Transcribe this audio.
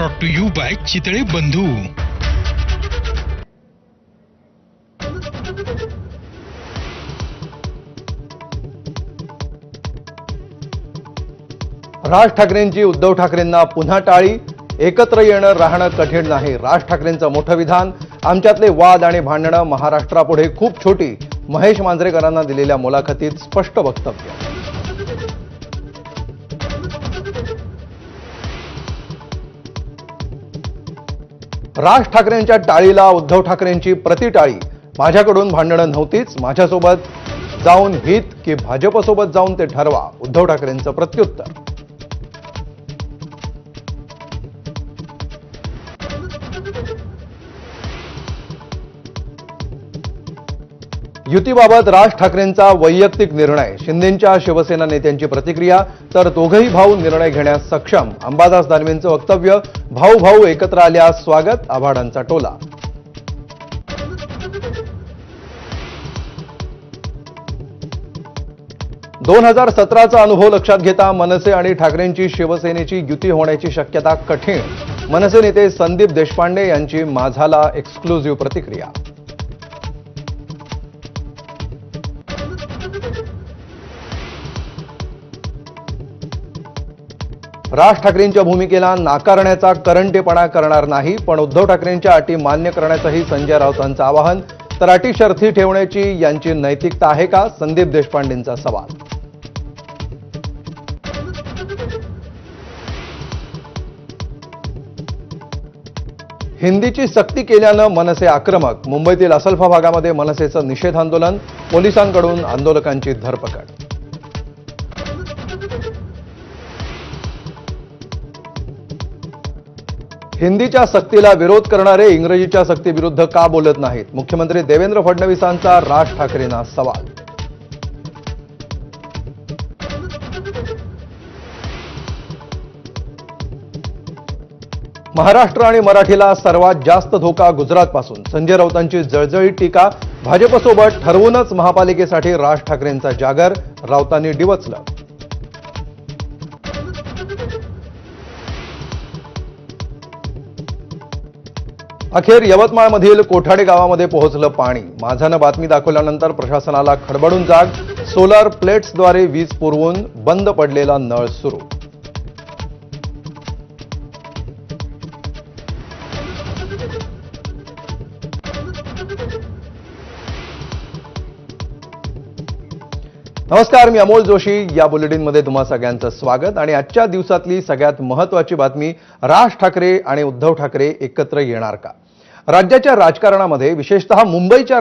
Brought to you by Chitale Bandhu. Raj ठाकरेंची उद्धव ठाकरेंना पुन्हा टाळी। एकत्र येणं राहणं कठीण नाही, राज ठाकरेंचं मोठं विधान। आमच्यातले वाद आणि भांडणं महाराष्ट्रापुढे खूप छोटी। महेश मांजरेकरांना दिलेल्या मुलाखतीत स्पष्ट वक्तव्य। राज ठाकरेंच्या टाळीला उद्धव ठाकरेंची प्रतिटाळी। माझ्याकडून भांडणं नव्हतीच, माझ्यासोबत जाऊन हित की भाजपसोबत जाऊन ते ठरवा, उद्धव ठाकरेंचं प्रत्युत्तर। युतीबाबत राज ठाकरेंचा वैयक्तिक निर्णय, शिंदेंच्या शिवसेना नेत्यांची प्रतिक्रिया, तर दोघंही भाऊ निर्णय घेण्यास सक्षम। अंबादास दानवेंचं वक्तव्य, भाऊ भाऊ एकत्र आल्यास स्वागत, आभाडांचा टोला। दोन 2017चा अनुभव लक्षात घेता मनसे आणि ठाकरेंची शिवसेनेची युती होण्याची शक्यता कठीण। मनसे नेते संदीप देशपांडे यांची माझाला एक्सक्लुझिव्ह प्रतिक्रिया। राज ठाकरेंच्या भूमिकेला नाकारण्याचा करंटेपणा करणार नाही, पण उद्धव ठाकरेंच्या अटी मान्य करण्याचंही संजय राऊतांचं आवाहन। तर अटी शर्थी ठेवण्याची यांची नैतिकता आहे का, संदीप देशपांडेंचा सवाल। हिंदीची सक्ती केल्यानं मनसे आक्रमक। मुंबईतील असलफा भागामध्ये मनसेचं निषेध आंदोलन, पोलिसांकडून आंदोलकांची धरपकड। हिंदीच्या सक्तीला विरोध करणारे इंग्रजीच्या सक्तीविरुद्ध का बोलत नाहीत, मुख्यमंत्री देवेंद्र फडणवीसांचा राज ठाकरेंना सवाल। महाराष्ट्र आणि मराठीला सर्वात जास्त धोका गुजरातपासून, संजय राऊतांची जळजळीत टीका। भाजपसोबत ठरवूनच महापालिकेसाठी राज ठाकरेंचा जागर, राऊतांनी डिवचलं। अखेर यवतमाळमधील कोठाडे गावामध्ये पोहोचलं पाणी। माझानं बातमी दाखवल्यानंतर प्रशासनाला खडबडून जाग, सोलार प्लेट्सद्वारे वीज पुरवून बंद पडलेला नळ सुरू। नमस्कार, मी अमोल जोशी। या बुलेटिनमध्ये तुम्हा सगळ्यांचं स्वागत। आणि आजच्या दिवसातली सगळ्यात महत्त्वाची बातमी, राज ठाकरे आणि उद्धव ठाकरे एकत्र येणार का? राज्याच्या राजकारणामध्ये, विशेषतः मुंबईच्या